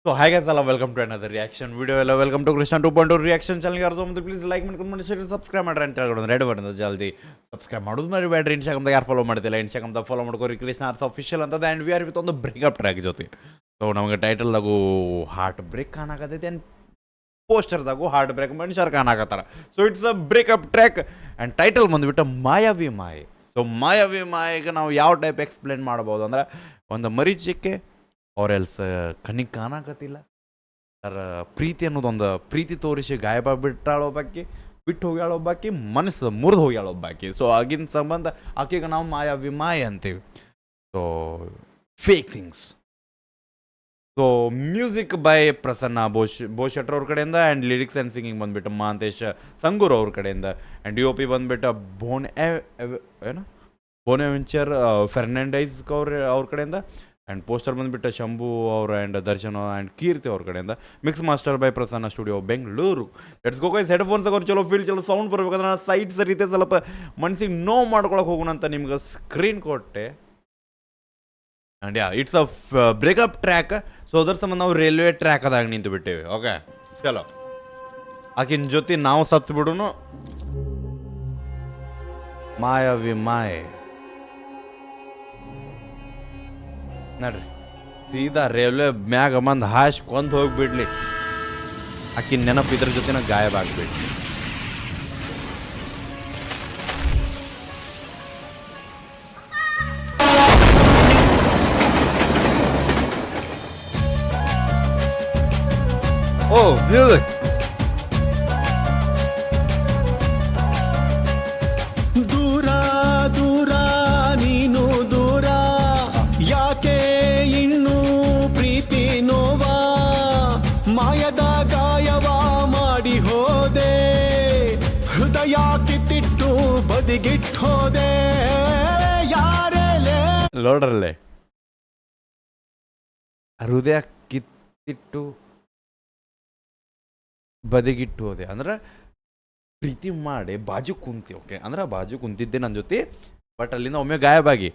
So hi guys, hello, welcome to another reaction video. Hello, welcome to Krishna 2.0 reaction channel. ಯಾರು ಮುಂದೆ please like ಮಾಡ್ಕೊಂಡು share subscribe ಮಾಡ್ರಿ ಅಂತ ಹೇಳ್ಕೊಂಡು ready ಬರ್ತದೆ ಜಲ್ದಿ ಸಬ್ಸ್ಕ್ರೈಬ್ ಮಾಡೋದು ಮರಿಬೇಡ್ರಿ. ಇನ್ಸ್ಟಾಗ್ರಾಮ್ದಾಗ ಯಾರು ಫಾಲೋ ಮಾಡ್ತಿಲ್ಲ ಇನ್ಸ್ಟಾಗ್ರಾಮ್ದಾಗ ಫಾಲೋ ಮಾಡ್ಕೋರಿ ಕೃಷ್ಣ ಆರ್ಸ್ ಅಫಿಷಿಯಲ್ ಅಂತದ. ಆ್ಯಂಡ್ ವಿ ಆರ್ ವಿತ್ ಒಂದು ಬ್ರೇಕಪ್ ಟ್ರ್ಯಾಕ್ ಜೊತೆ. ಸೊ ನಮಗೆ ಟೈಟಲ್ದಾಗೂ ಹಾರ್ಟ್ ಬ್ರೇಕ್ ಕಾಣಕತ್ತೈತಿ ಆ್ಯಂಡ್ ಪೋಸ್ಟರ್ದಾಗೂ ಹಾರ್ಟ್ ಬ್ರೇಕ್ ಮನುಷ್ಯರು ಕಾಣಕತ್ತಾರ. So it's a breakup track and title ಬಂದುಬಿಟ್ಟು ಮಾಯಾವಿ ಮಾಯೆ. ಸೊ ಮಾಯಾವಿ ಮಾಯೆಗೆ ನಾವು ಯಾವ ಟೈಪ್ ಎಕ್ಸ್ಪ್ಲೇನ್ ಮಾಡ್ಬೋದು ಅಂದ್ರೆ ಒಂದು ಮರೀಚಿಕೆ ಅವ್ರ ಎಲ್ಸ್ ಕಣ್ಣಿಗೆ ಕಾಣಕತ್ತಿಲ್ಲ ಸರ್. ಪ್ರೀತಿ ಅನ್ನೋದೊಂದು ಪ್ರೀತಿ ತೋರಿಸಿ ಗಾಯಬ ಬಿಟ್ಟಾಳೊಬ್ಬಾಕಿ, ಬಿಟ್ಟು ಹೋಗ್ಯಾಳ ಒಬ್ಬಾಕಿ, ಮನಸ್ಸು ಮುರಿದು ಹೋಗ್ಯಾಳ ಒಬ್ಬಾಕಿ. ಸೊ ಆಗಿನ ಸಂಬಂಧ ಆಕೆಗೆ ನಾವು ಮಾಯಾವಿ ಮಾಯೆ ಅಂತೀವಿ. So fake things. So music by Prasanna ಬೋಶೆಟ್ರ್ ಅವ್ರ ಕಡೆಯಿಂದ ಆ್ಯಂಡ್ ಲಿರಿಕ್ಸ್ ಆ್ಯಂಡ್ ಸಿಂಗಿಂಗ್ ಬಂದುಬಿಟ್ಟು ಮಹಾಂತೇಶ್ ಸಂಗೂರ್ ಅವ್ರ ಕಡೆಯಿಂದ ಆ್ಯಂಡ್ ಡಿ ಒ ಪಿ ಬಂದುಬಿಟ್ಟು ಬೋನೆವೆಂಚರ್ ಫೆರ್ನಾಂಡೈಸ್ ಅವ್ರ ಕಡೆಯಿಂದ ಆ್ಯಂಡ್ ಪೋಸ್ಟರ್ ಬಂದುಬಿಟ್ಟು ಶಂಭು ಅವರು ಆ್ಯಂಡ್ ದರ್ಶನ್ ಆ್ಯಂಡ್ ಕೀರ್ತಿ ಅವ್ರ ಕಡೆಯಿಂದ. Mix master by Prasanna studio Bengaluru. Let's go guys. Headphones ಅವ್ರು ಚಲೋ ಫೀಲ್ ಚಲೋ ಸೌಂಡ್ ಬರ್ಬೇಕಂದ್ರೆ ನಾನು ಸೈಡ್ ಸರಿತೆ ಸ್ವಲ್ಪ ಮನ್ಸಿಗೆ ನೋವು ಮಾಡ್ಕೊಳಕ್ಕೆ ಹೋಗೋಣ ಅಂತ ನಿಮ್ಗೆ ಸ್ಕ್ರೀನ್ ಕೊಟ್ಟೆ. And yeah it's a breakup track. So ಅದ್ರ ಸಂಬಂಧ ನಾವು ರೈಲ್ವೆ ಟ್ರ್ಯಾಕ್ ಅದಾಗ ನಿಂತು ಬಿಟ್ಟೇವಿ. ಓಕೆ ಚಲೋ ಆಕಿನ ಜೊತೆ ನಾವು ಸತ್ತು ಬಿಡುನು. ಮಾಯಾವಿ ಮಾಯೆ ನೋಡ್ರಿ, ಸೀದಾ ರೈಲ್ವೆ ಮ್ಯಾಗ ಮಂದು ಹಾಶ್ ಕೊಂದು ಹೋಗಿಬಿಡ್ಲಿ, ಆಕಿನ ನೆನಪು ಇದ್ರ ಜೊತೆನ ಗಾಯಬ ಆಗ್ಬಿಡ್ಲಿ. ಓ ಮ್ಯೂಸಿಕ್. ದೂರ ದೂರ ನೀನು ದೂರ, ಯಾಕೆ ಇನ್ನು ಪ್ರೀತಿ ನೋವಾ, ಮಾಯದ ಗಾಯವ ಮಾಡಿ ಹೋದೆ, ಹೃದಯ ಕಿತ್ತಿಟ್ಟು ಬದಿಗಿಟ್ಟು ಹೋದೆ, ಯಾರೆಲೆ ನೋಡ್ರಲ್ಲೇ ಹೃದಯ ಕಿತ್ತಿಟ್ಟು ಬದಿಗಿಟ್ಟು ಹೋದೆ ಅಂದ್ರೆ ಪ್ರೀತಿ ಮಾಡಿ ಬಾಜು ಕುಂತಿ. ಓಕೆ ಅಂದ್ರೆ ಬಾಜು ಕುಂತಿದ್ದೆ ನನ್ನ ಜೊತೆ, ಬಟ್ ಅಲ್ಲಿಂದ ಒಮ್ಮೆ ಗಾಯಬಾಗಿ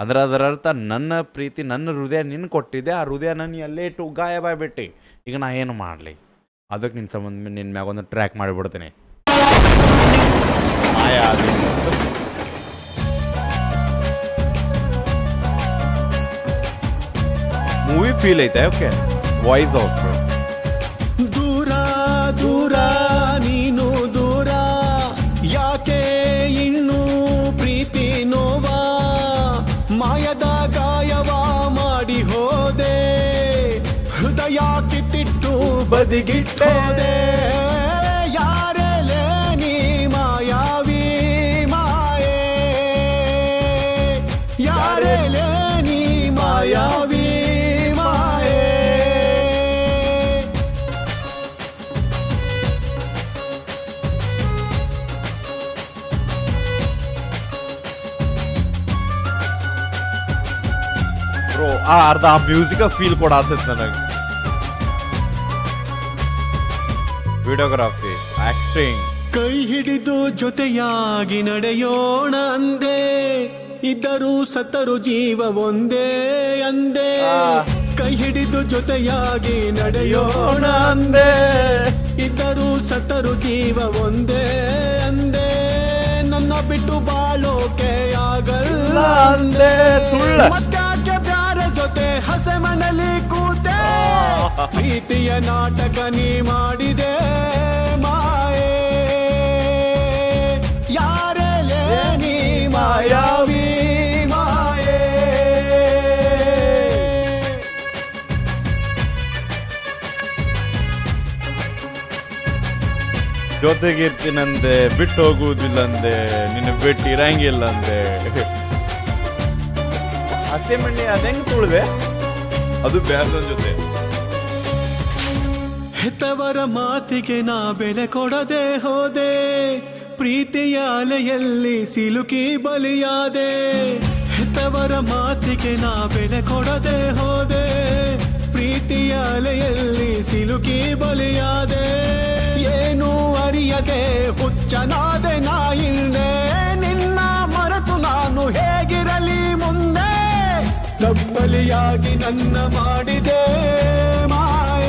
ಅಂದ್ರೆ ಅದರ ಅರ್ಥ ನನ್ನ ಪ್ರೀತಿ ನನ್ನ ಹೃದಯ ನಿನ್ನ ಕೊಟ್ಟಿದ್ದೆ, ಆ ಹೃದಯ ನಾನು ಅಲ್ಲೇ ಇಟ್ಟು ಗಾಯಬಾಗ್ಬಿಟ್ಟೆ. ಈಗ ನಾ ಏನು ಮಾಡಲಿ, ಅದಕ್ಕೆ ನಿನ್ನ ಸಂಬಂಧ ನಿನ್ನ ಮ್ಯಾಗ ಒಂದು ಟ್ರ್ಯಾಕ್ ಮಾಡಿಬಿಡ್ತೇನೆ. ಮೂವಿ ಫೀಲ್ ಐತೆ. ಓಕೆ ವಾಯ್ಸ್ ಆಫ್ ದೂರ ದೂರ ನೀನು ದೂರ, ಯಾಕೆ ಇನ್ನು ಪ್ರೀತಿ ನೋವಾ, ಮಾಯದ ಗಾಯವ ಮಾಡಿ ಹೋದೆ, ಹೃದಯ ಕಿತ್ತಿಟ್ಟು ಬದಿಗಿಟ್ಟೋದೆ, ಯಾರೆಲೆ ನೀ ಮಾಯಾವಿ ಮಾಯೆ, ಯಾರೆಲೆ ನೀ ಮಾಯಾವಿ ಮಾಯೆ. ಬ್ರೋ ಆ ಅರ್ಧ ಆ ಮ್ಯೂಸಿಕ್ ಫೀಲ್ ಕೂಡ ಆಗ್ತೈತೆ ನನಗೆ. Videography, acting. ಕೈ ಹಿಡಿದು ಜೊತೆಯಾಗಿ ನಡೆಯೋಣ ಅಂದೆ, ಇದ್ದರೂ ಸತ್ತರು ಜೀವ ಒಂದೇ ಅಂದೆ, ಕೈ ಹಿಡಿದು ಜೊತೆಯಾಗಿ ನಡೆಯೋಣ ಅಂದೆ, ಇದ್ದರೂ ಸತ್ತರು ಜೀವ ಒಂದೇ ಅಂದೆ, ನನ್ನ ಬಿಟ್ಟು ಬಾಳೋಕೆ ಆಗಲ್ಲ ಅಂದೆ, ಮತ್ತಾಕೆ ಬ್ಯಾರೆ ಜೊತೆ ಹಸೆ ಮನೆಯಲ್ಲಿ ಕೂತೆ, ಪ್ರೀತಿಯ ನಾಟಕ ನೀ ಮಾಡಿದೆ ಮಾಯೆ, ಯಾರೆಲೆ ನೀ ಮಾಯಾವಿ ಮಾಯೆ. ಜೊತೆಗಿರ್ತೀನಂದೆ ಬಿಟ್ಟು ಹೋಗುವುದಿಲ್ಲಂದೆ, ನಿನ್ನ ಬಿಟ್ಟು ಇರಂಗಿಲ್ಲಂದೆ. ಹಸೆ ಮಣ್ಣಿ ಅದೆಂಗ್ ತುಳಿದೆ, ಅದು ಬ್ಯಾರ್ದನ್ ಜೊತೆ. ಹೆತ್ತವರ ಮಾತಿಗೆ ನಾ ಬೆಲೆ ಕೊಡದೆ ಹೋದೆ, ಪ್ರೀತಿಯ ಅಲೆಯಲ್ಲಿ ಸಿಲುಕಿ ಬಲಿಯಾದೆ, ಹೆತ್ತವರ ಮಾತಿಗೆ ನಾ ಬೆಲೆ ಕೊಡದೆ ಹೋದೆ, ಪ್ರೀತಿಯ ಅಲೆಯಲ್ಲಿ ಸಿಲುಕಿ ಬಲಿಯಾದೆ, ಏನು ಅರಿಯದೆ ಹುಚ್ಚನಾದೆ ನಾ ಹಿಂದೆ, ನಿನ್ನ ಮರೆತು ನಾನು ಹೇಗಿರಲಿ ಮುಂದೆ, ತಪ್ಪಲಿಯಾಗಿ ನನ್ನ ಮಾಡಿದೆ ಮಾಯ.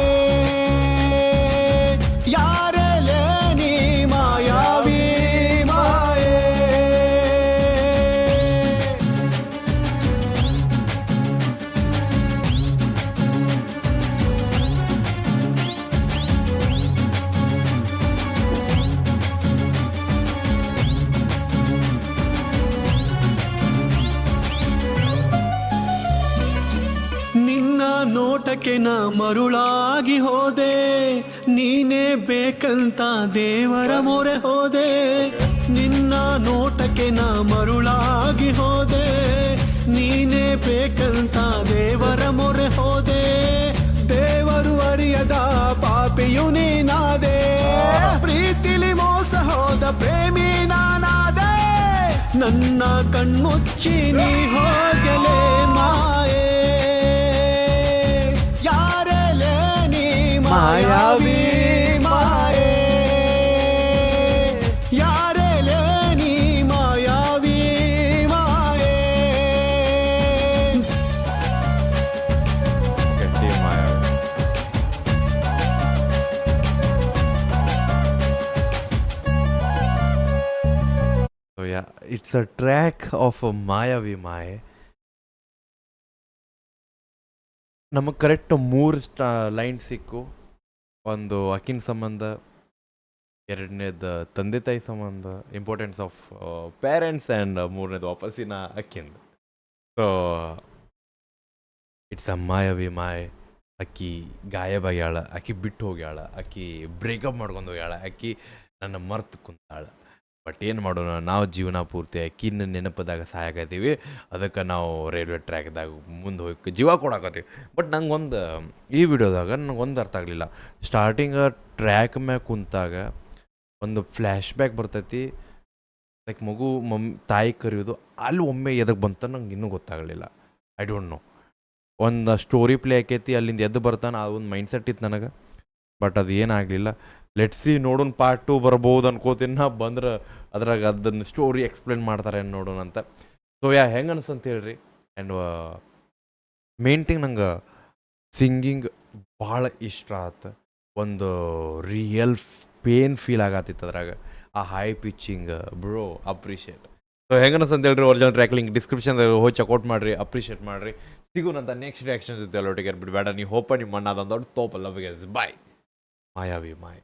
ನೋಟಕ್ಕೆ ನಾ ಮರುಳಾಗಿ ಹೋದೆ, ನೀನೇ ಬೇಕಂತ ದೇವರ ಮೊರೆ ಹೋದೆ. ನಿನ್ನ ನೋಟಕ್ಕೆ ನಾ ಮರುಳಾಗಿ ಹೋದೆ, ನೀನೇ ಬೇಕಂತ ದೇವರ ಮೊರೆ ಹೋದೆ. ದೇವರು ಅರಿಯದ ಪಾಪಿಯು ನೀನಾದೆ, ಪ್ರೀತಿಲಿ ಮೋಸ ಹೋದ ಪ್ರೇಮಿ ನಾನಾದೆ. ನನ್ನ ಕಣ್ಮುಚ್ಚಿ ನೀ ಹೋಗಲೇ ಮಾಯೆ, ಯಾರೆಲೆ ನೀ ಮಾಯಾವಿ ಮಾಯೆ, ಯಾರೆಲೆ ನೀ ಮಾಯಾವಿ ಮಾಯೆ. ಗಟ್ಟಿ ಮಾಯ. So yeah, it's a track of a Mayavi Maye. ನಮಗೆ ಕರೆಕ್ಟ್ 3 ಲೈನ್ ಸಿಕ್ಕು. ಒಂದು ಅಕ್ಕಿನ ಸಂಬಂಧ, ಎರಡನೇದು ತಂದೆ ತಾಯಿ ಸಂಬಂಧ, ಇಂಪಾರ್ಟೆನ್ಸ್ ಆಫ್ ಪೇರೆಂಟ್ಸ್, ಆ್ಯಂಡ್ ಮೂರನೇದು ವಾಪಸ್ಸಿನ ಅಕ್ಕಿಂದು. So it's a Mayavi Maye. ಅಕ್ಕಿ ಗಾಯಬಾಗ್ಯಾಳ, ಅಕ್ಕಿ ಬಿಟ್ಟು ಹೋಗ್ಯಾಳ, ಅಕ್ಕಿ ಬ್ರೇಕಪ್ ಮಾಡ್ಕೊಂಡು ಹೋಗ್ಯಾಳ, ಅಕ್ಕಿ ನನ್ನ ಮರ್ತು ಕುಂತಾಳ. ಬಟ್ ಏನು ಮಾಡೋಣ, ನಾವು ಜೀವನ ಪೂರ್ತಿ ಅಕ್ಕಿನ ನೆನಪದಾಗ ಸಾಯಾಕತ್ತೀವಿ. ಅದಕ್ಕೆ ನಾವು ರೈಲ್ವೆ ಟ್ರ್ಯಾಕ್ದಾಗ ಮುಂದೆ ಹೋಗಿ ಜೀವ ಕೊಡಾಕತ್ತೀವಿ. ಬಟ್ ನಂಗೊಂದು ಈ ವಿಡಿಯೋದಾಗ ನನಗೊಂದು ಅರ್ಥ ಆಗಲಿಲ್ಲ. ಸ್ಟಾರ್ಟಿಂಗ್ ಟ್ರ್ಯಾಕ್ ಮ್ಯಾಗ ಕುಂತಾಗ ಒಂದು ಫ್ಲ್ಯಾಶ್ ಬ್ಯಾಕ್ ಬರ್ತೈತಿ, ಲೈಕ್ ಮಗು ತಾಯಿ ಕರೆಯೋದು, ಅಲ್ಲಿ ಒಮ್ಮೆ ಎದಕ್ಕೆ ಬಂತ ನಂಗೆ ಇನ್ನೂ ಗೊತ್ತಾಗಲಿಲ್ಲ. I don't know. ಒಂದು ಸ್ಟೋರಿ ಪ್ಲೇ ಆಕೈತಿ, ಅಲ್ಲಿಂದ ಎದ್ದು ಬರ್ತಾನೆ, ಆ ಒಂದು ಮೈಂಡ್ ಸೆಟ್ ಇತ್ತು ನನಗೆ. ಬಟ್ ಅದು ಏನಾಗಲಿಲ್ಲ. ಲೆಟ್ಸಿ ನೋಡೋಣ, ಪಾರ್ಟ್ 2 ಬರ್ಬೋದು ಅನ್ಕೋತೀನಿ. ನಾ ಬಂದ್ರೆ ಅದ್ರಾಗ ಅದನ್ನು ಸ್ಟೋರಿ ಎಕ್ಸ್ಪ್ಲೇನ್ ಮಾಡ್ತಾರೆ ನೋಡೋಣ ಅಂತ. ಸೊ ಹೆಂಗೆ ಅನ್ಸಂತ ಹೇಳ್ರಿ. ಆ್ಯಂಡ್ ಮೇನ್ ಥಿಂಗ್, ನಂಗೆ ಸಿಂಗಿಂಗ್ ಭಾಳ ಇಷ್ಟ ಆಯ್ತು. ಒಂದು ರಿಯಲ್ ಪೇನ್ ಫೀಲ್ ಆಗತ್ತಿತ್ತು ಅದ್ರಾಗ, ಆ high pitching. Bro appreciate. So ಹೆಂಗೆ ಅನ್ಸಂತ ಹೇಳ್ರಿ. ಒರಿಜಿನಲ್ ಟ್ರ್ಯಾಕ್ ಲಿಂಕ್ ಡಿಸ್ಕ್ರಿಪ್ಷನ್ದಾಗ ಹೋಗಿ ಚೆಕ್ಔಟ್ ಮಾಡಿರಿ, ಅಪ್ರಿಷಿಯೇಟ್ ಮಾಡಿರಿ. ಸಿಗೋಣಂತ ನೆಕ್ಸ್ಟ್ ರಿಯಾಕ್ಷನ್ಸ್ ಇತ್ತು. ಎಲ್ಲೊಟ್ಟಿಗೆ ಬಿಡಬೇಡ. ನೀವು ಹೋಪ ನಿಮ್ಮ ಅಣ್ಣ ಅದೊಂದು ದೊಡ್ಡ ತೋಪಲ್ಲ. ಬಾಯ್. ಮಾಯಾವಿ ಮಾಯ್.